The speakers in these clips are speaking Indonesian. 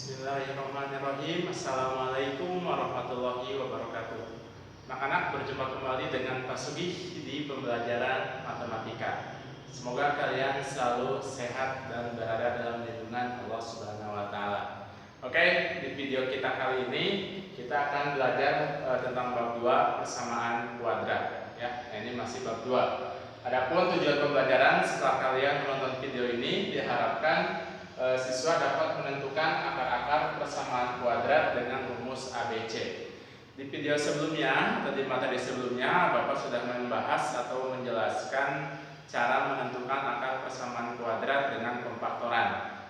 Bismillahirrahmanirrahim. Assalamualaikum warahmatullahi wabarakatuh. Anak-anak, berjumpa kembali dengan Pak Sugih di pembelajaran matematika. Semoga kalian selalu sehat dan berada dalam lindungan Allah Subhanahu wa Ta'ala. Oke, di video kita kali ini kita akan belajar tentang bab 2 persamaan kuadrat. Ya, ini masih bab 2. Adapun tujuan pembelajaran setelah kalian menonton video ini diharapkan siswa dapat menentukan akar-akar persamaan kuadrat dengan rumus ABC. Di video sebelumnya atau di materi sebelumnya, Bapak sudah membahas atau menjelaskan cara menentukan akar persamaan kuadrat dengan pemfaktoran.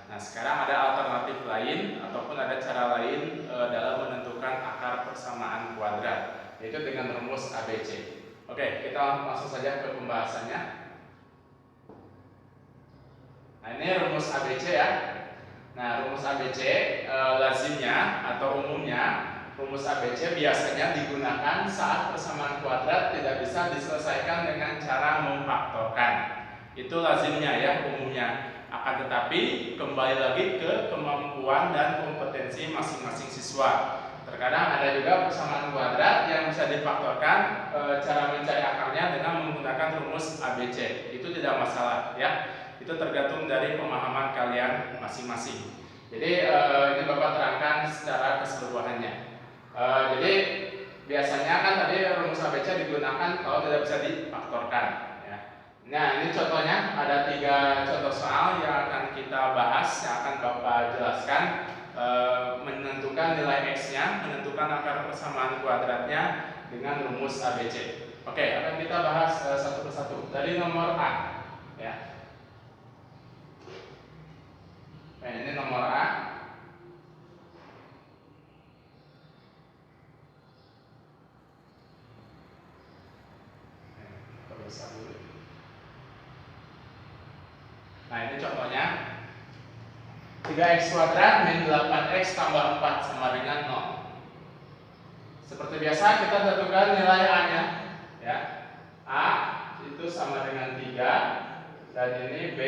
Nah, sekarang ada alternatif lain ataupun ada cara lain dalam menentukan akar persamaan kuadrat, yaitu dengan rumus ABC. Oke, kita langsung saja ke pembahasannya. Nah, ini rumus ABC ya. Nah, rumus ABC lazimnya atau umumnya rumus ABC biasanya digunakan saat persamaan kuadrat tidak bisa diselesaikan dengan cara memfaktorkan. Itu lazimnya ya, umumnya. Akan tetapi kembali lagi ke kemampuan dan kompetensi masing-masing siswa. Terkadang ada juga persamaan kuadrat yang bisa difaktorkan, cara mencari akarnya dengan menggunakan rumus ABC. Itu tidak masalah ya. Itu tergantung dari pemahaman kalian masing-masing. Jadi ini Bapak terangkan secara keseluruhannya. Jadi biasanya kan tadi rumus ABC digunakan kalau tidak bisa difaktorkan. Ya. Nah, ini contohnya ada 3 contoh soal yang akan kita bahas, yang akan Bapak jelaskan. Menentukan nilai X-nya, menentukan akar persamaan kuadratnya dengan rumus ABC. Oke, akan kita bahas satu persatu. Dari nomor A, ya. Nah, ini nomor A. Nah, ini contohnya. 3x kuadrat min 8x tambah 4 sama dengan 0. Seperti biasa kita tentukan nilai A-nya, ya. A itu sama dengan 3, dan ini B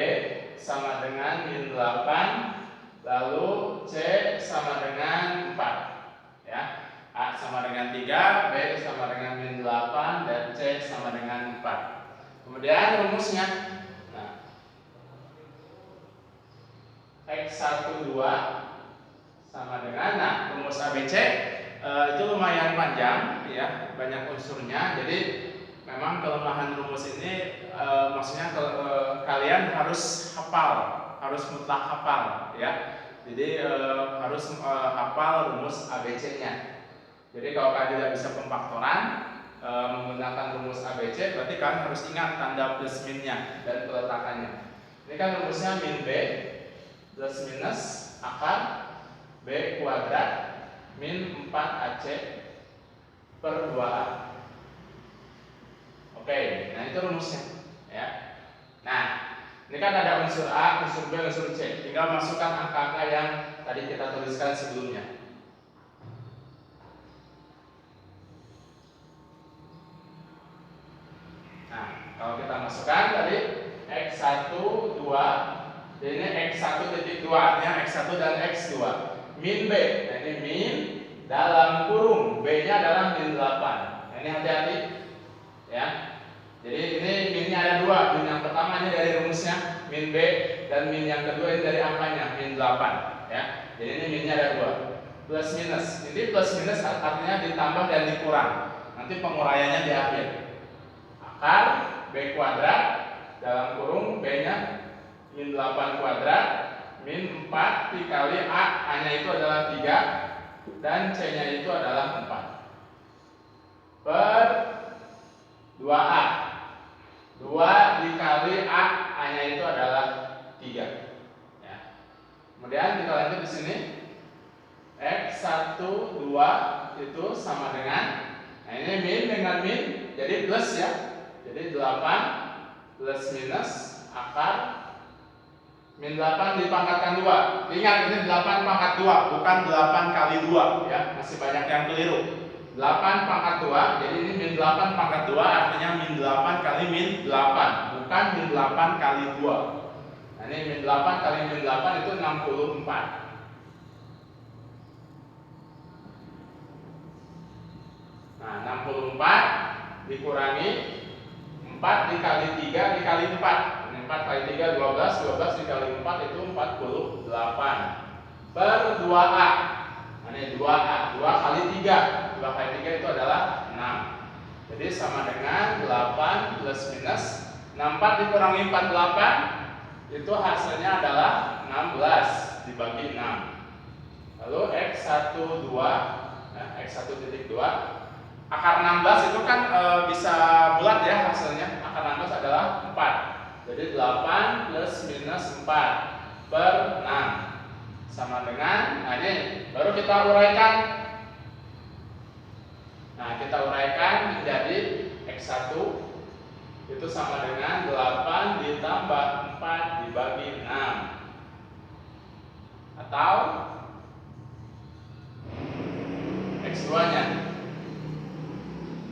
sama dengan min 8, lalu C sama dengan 4, ya. A sama dengan 3, B sama dengan min 8, dan C sama dengan 4. Kemudian rumusnya, X12 sama dengan, nah, rumus ABC itu lumayan panjang ya, banyak unsurnya. Jadi memang kelemahan rumus ini maksudnya kalian harus hafal, harus mutlak hafal ya. Jadi harus hafal rumus ABC-nya. Jadi kalau kalian tidak bisa pemfaktoran menggunakan rumus ABC, berarti kalian harus ingat tanda plus minnya dan peletakannya. Ini kan rumusnya min B plus minus akar B kuadrat min 4AC per 2A. Oke, nah itu rumusnya ya. Nah, ini kan ada unsur A, unsur B, unsur C. Tinggal masukkan angka-angka yang tadi kita tuliskan sebelumnya. Nah, kalau kita masukkan tadi X1, 2, jadi ini X1.2 artinya X1 dan X2 min B. Nah, ini min dalam kurung B nya adalah min 8. Nah, ini hati-hati ya. Jadi ini minnya ada 2. Min yang pertama ini dari rumusnya min B, dan min yang kedua ini dari angkanya min 8 ya. Jadi ini minnya ada 2. Plus minus. Ini plus minus artinya ditambah dan dikurang. Nanti penguraiannya di akhir. Akar B kuadrat dalam kurung B nya min 8 kuadrat min 4 dikali A-nya itu adalah 3 dan C-nya itu adalah 4 per 2A. 2 dikali A-nya itu adalah 3 ya. Kemudian kita lanjut di sini. X12 itu sama dengan, nah ini min dengan min jadi plus ya. Jadi 8 plus minus akar min 8 dipangkatkan 2. Ingat, ini 8 pangkat 2, bukan 8 kali 2 ya. Masih banyak yang keliru. 8 pangkat 2, jadi ini min 8 pangkat 2 artinya min 8 kali min 8, bukan min 8 kali 2. Nah, ini min 8 kali min 8 itu 64. 34 dikurangi 4 dikali 3 dikali 4. Ini 4 kali 3 12, 12 dikali 4 itu 48 per 2A. Ini 2A, 2 kali 3, 2 kali 3 itu adalah 6. Jadi sama dengan 8 plus minus 64 dikurangi 48 itu hasilnya adalah 16 dibagi 6. Lalu X12, nah, X1.2 akar 16 itu kan bisa bulat ya hasilnya. Akar 16 adalah 4. Jadi 8 plus minus 4 per 6 sama dengan, nah ini baru kita uraikan. Nah, kita uraikan menjadi X1 itu sama dengan 8 ditambah 4 dibagi 6 atau X2 nya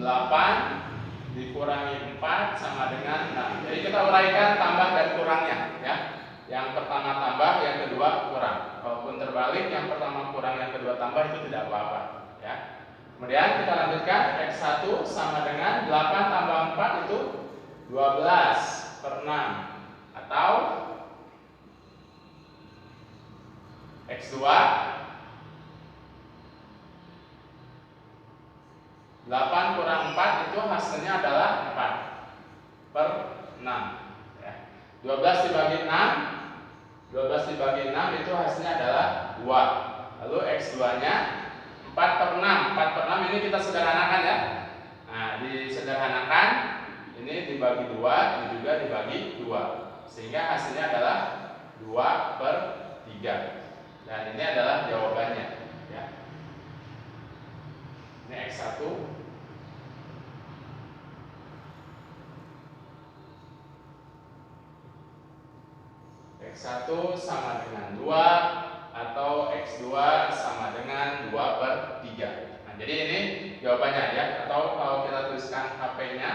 8 dikurangi 4 sama dengan 6. Jadi kita uraikan tambah dan kurangnya ya. Yang pertama tambah, yang kedua kurang. Kalaupun terbalik, yang pertama kurang, yang kedua tambah itu tidak apa-apa ya. Kemudian kita lanjutkan X1 sama dengan 8 tambah 4 itu 12 per 6 atau X2 8 kurang 4 itu hasilnya adalah 4 per 6 ya. 12 dibagi 6 12 dibagi 6 itu hasilnya adalah 2. Lalu X2 nya 4 per 6 4 per 6 ini kita sederhanakan ya. Nah, disederhanakan ini dibagi 2, ini juga dibagi 2 sehingga hasilnya adalah 2 per 3. Dan ini adalah jawabannya ya. Ini X1 X1 sama dengan 2 atau X2 sama dengan 2 per 3. Nah, jadi ini jawabannya ya. Atau kalau kita tuliskan HP-nya,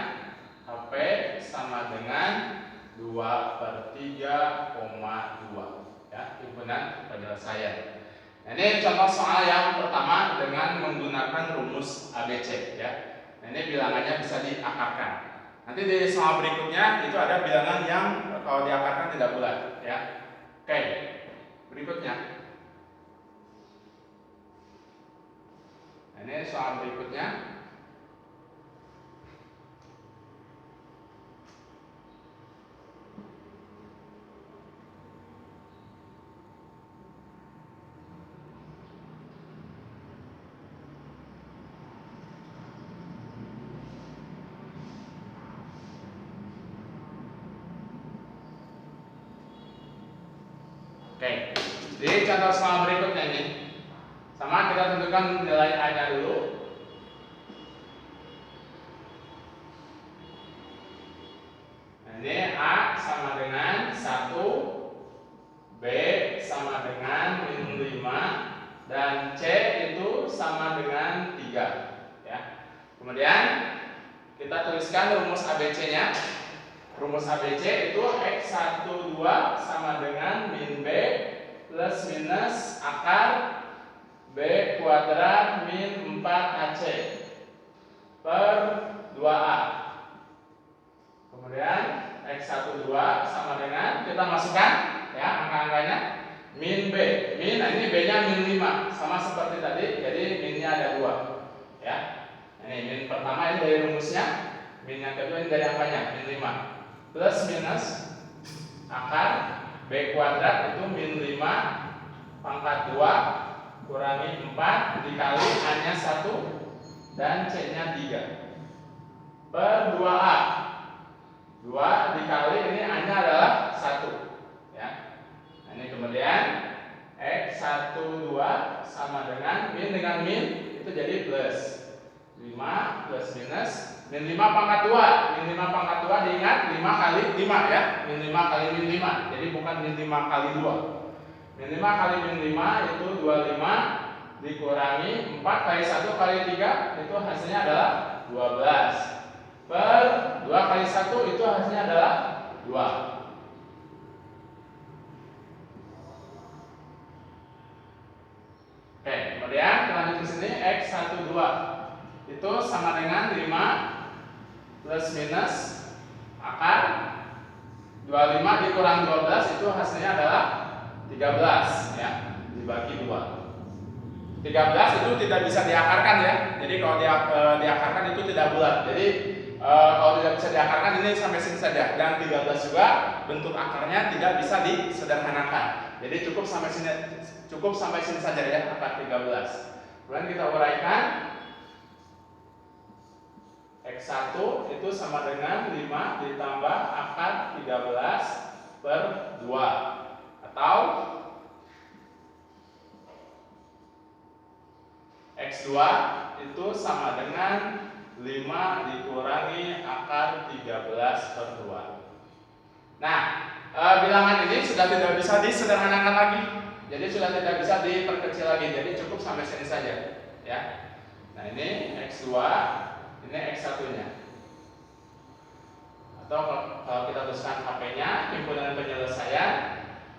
HP sama dengan 2 per 3,2 ya, himpunan penyelesaian. Nah, ini contoh soal yang pertama dengan menggunakan rumus ABC ya. Nah, ini bilangannya bisa diakarkan. Nanti di soal berikutnya itu ada bilangan yang kalau diakarkan tidak bulat ya. Oke, berikutnya. Nah, ini soal berikutnya. Oke, jadi contoh soal berikutnya ini sama kita tentukan nilai A-nya dulu. Nah, ini A sama dengan 1, B sama dengan min 5, dan C itu sama dengan 3 ya. Kemudian kita tuliskan rumus ABC-nya. Rumus ABC itu X12 sama dengan min B plus minus akar B kuadrat min 4AC per 2A. Kemudian X12 sama dengan, kita masukkan ya angka-angkanya, min B. Min, nah ini B-nya min 5 sama seperti tadi, jadi minnya ada 2 ya. Ini min pertama ini dari rumusnya, min yang kedua ini dari angkanya, min 5. Plus minus akar B kuadrat itu min 5 pangkat 2 kurangi 4 dikali A-nya 1 dan C-nya 3 per 2A. 2 dikali ini A-nya adalah 1 ya. Nah, ini kemudian X12 sama dengan min itu jadi plus 5 plus minus min 5 pangkat 2. Min 5 pangkat 2 diingat 5 kali 5 ya. Min 5 kali min 5. Jadi bukan min 5 kali 2. Min 5 kali min 5 itu 25 dikurangi 4 kali 1 kali 3 itu hasilnya adalah 12 per 2 kali 1 itu hasilnya adalah 2. Oke, kemudian kita lanjut ke sini X12. itu sama dengan 5 plus minus akar 25 dikurang 12 itu hasilnya adalah 13 ya, dibagi 2. 13 itu tidak bisa diakarkan ya. Jadi kalau diakarkan itu tidak bulat. Jadi kalau tidak bisa diakarkan ini sampai sini saja. Dan 13 juga bentuk akarnya tidak bisa disederhanakan. Jadi cukup sampai sini saja ya akar 13. Kemudian kita uraikan X1 itu sama dengan 5 ditambah akar 13 per 2 atau X2 itu sama dengan 5 dikurangi akar 13 per 2. Nah, bilangan ini sudah tidak bisa disederhanakan lagi. Jadi sudah tidak bisa diperkecil lagi. Jadi cukup sampai sini saja ya. Nah, ini X2, ini X1-nya. Atau kalau kita tuliskan HP-nya, himpunan penyelesaian,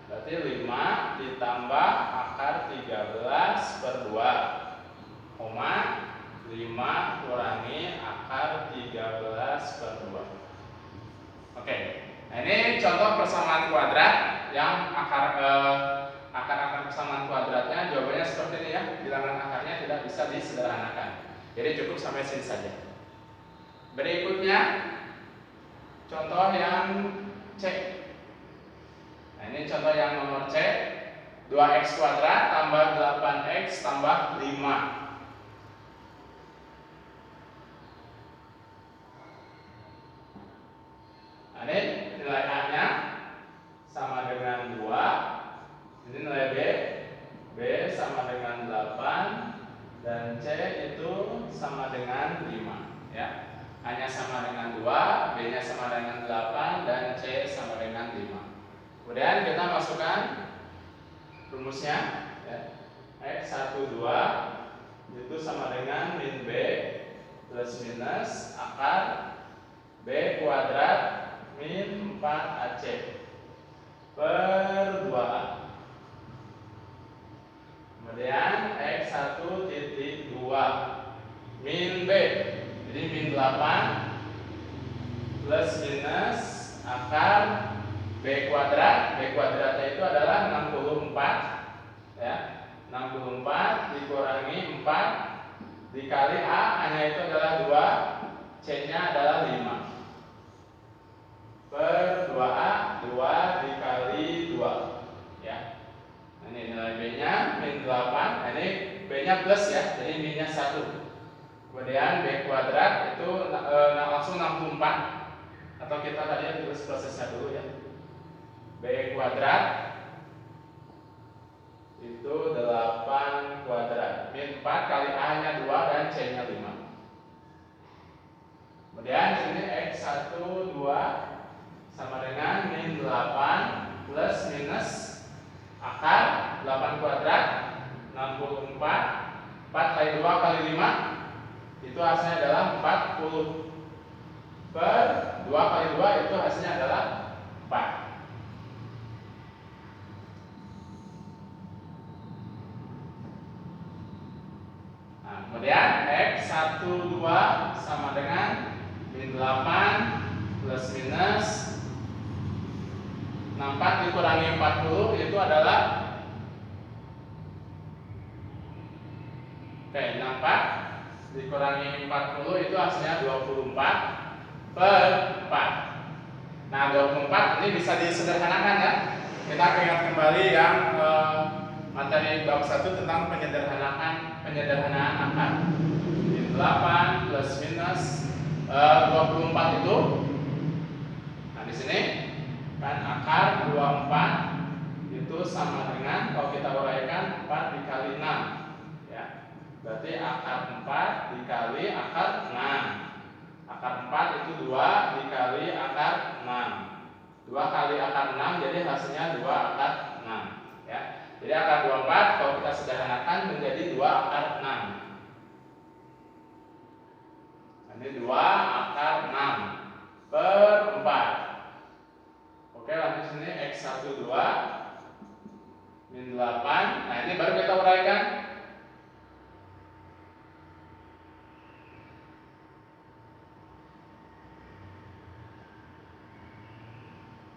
berarti 5 ditambah akar 13 per 2, 5 kurangi akar 13 per 2. Oke, nah ini contoh persamaan kuadrat yang akar persamaan kuadratnya jawabannya seperti ini ya. Bilangan akarnya tidak bisa disederhanakan. Jadi cukup sampai sini saja. Berikutnya contoh yang C. Nah, ini contoh yang nomor C. 2x kuadrat tambah 8x tambah 5. Nah, ini nilai A-nya sama dengan 2. Ini nilai B sama dengan 8 dan C itu sama dengan 5 ya. A-nya sama dengan 2, B-nya sama dengan 8 dan C sama dengan 5. Kemudian kita masukkan rumusnya ya. X12 itu sama dengan min B plus minus akar B kuadrat min 4AC per 2A. Kemudian X1 titik 2 min B, jadi min 8 plus minus akar B kuadrat. B kuadratnya itu adalah 64 ya, 64 dikurangi 4 dikali A nya itu adalah 2, C nya adalah 5 per 2A, 2 dikali 2 ya. Nah, ini nilai B nya min 8, ini B nya plus ya, jadi min nya 1. Kemudian B kuadrat itu langsung 64, atau kita tadi tulis prosesnya dulu ya. B kuadrat itu 8 kuadrat min 4 kali A nya 2 dan C nya 5. Kemudian ini X12 sama dengan min 8 plus minus akar 8 kuadrat 64, 4 kali 2 kali 5 itu hasilnya adalah 40 per 2 kali 2 itu hasilnya adalah 4. Nah, kemudian X12 sama dengan min 8 plus minus 64 dikurangi 40 itu adalah 64 dikurangi 40 itu hasilnya 24 per 4. Nah, 24 ini bisa disederhanakan ya. Kita ingat kembali yang materi bab 1 tentang penyederhanaan akar. 8 plus minus 24 itu. Nah, di sini kan akar 24 itu sama dengan, kalau kita uraikan, 4 dikali 6 ya. Berarti akar 4 dikali akar 6. Akar 4 itu 2 dikali akar 6. 2 kali akar 6 jadi hasilnya 2 akar 6 ya. Jadi akar 24 kalau kita sederhanakan menjadi 2 akar 6. Ini 2 akar 6 per 4. Oke, lanjut sini X12 min 8. Nah, ini baru kita uraikan.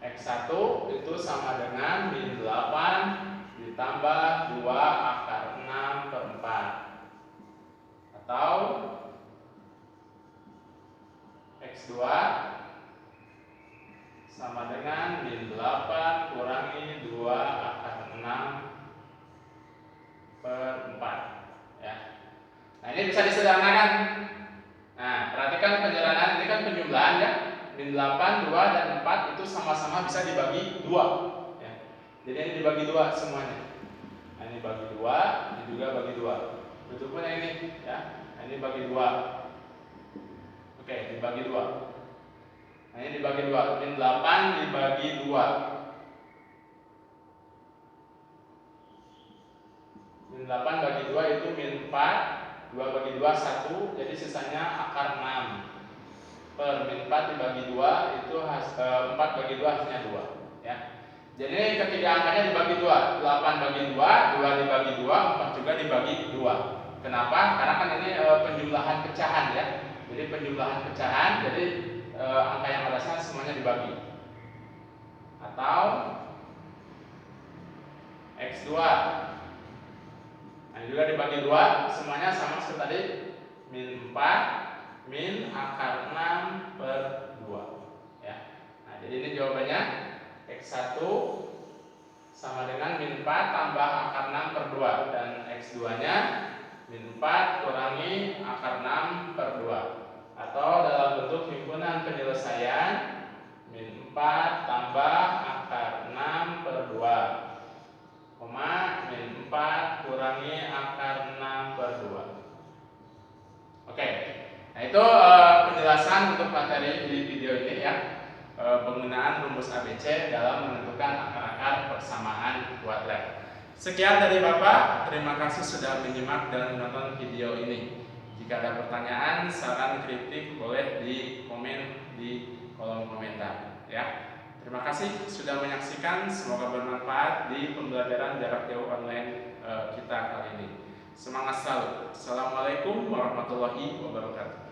X1 itu sama dengan min 8 ditambah 2 akar 6 per 4. Atau X2 sama dengan min 8 kurangi 2 akar 6 per 4 ya. Nah, ini bisa disederhanakan. Nah, perhatikan penjelasan ini kan penjumlahan ya. Min 8, 2 dan 4 itu sama-sama bisa dibagi 2 ya. Jadi ini dibagi 2 semuanya. Nah, ini bagi 2, ini juga bagi 2. Begitupun yang ini ya. Nah, ini bagi 2. Oke, dibagi 2. Nah, ini dibagi 2. Min 8 dibagi 2. Min 8 bagi 2 itu min 4. 2 bagi 2 1. Jadi sisanya akar 6. Per min 4 dibagi 2 itu 4 bagi 2 hasilnya 2 ya. Jadi ketiga angkanya dibagi 2. 8 bagi 2, 2 dibagi 2, 4 juga dibagi 2. Kenapa? Karena kan ini penjumlahan pecahan ya. Jadi penjumlahan pecahan, jadi angka yang atasnya semuanya dibagi. Atau X2. Nah, juga dibagi 2, semuanya sama seperti tadi, min 4 min akar 6 per 2 ya. Nah, jadi ini jawabannya X1 sama dengan min 4 tambah akar 6 per 2 dan X2 nya min 4 kurangi akar 6 per 2 atau dalam bentuk himpunan penyelesaian min 4 tambah akar 6 per 2 min 4 kurangi akar 6 per 2. Oke. Nah, itu penjelasan untuk materi di video ini ya, penggunaan rumus ABC dalam menentukan akar-akar persamaan kuadrat. Sekian dari Bapak, terima kasih sudah menyimak dan menonton video ini. Jika ada pertanyaan, saran, kritik boleh di komen di kolom komentar ya. Terima kasih sudah menyaksikan, semoga bermanfaat di pembelajaran jarak jauh online kita kali ini. Semangat selalu. Assalamualaikum warahmatullahi wabarakatuh.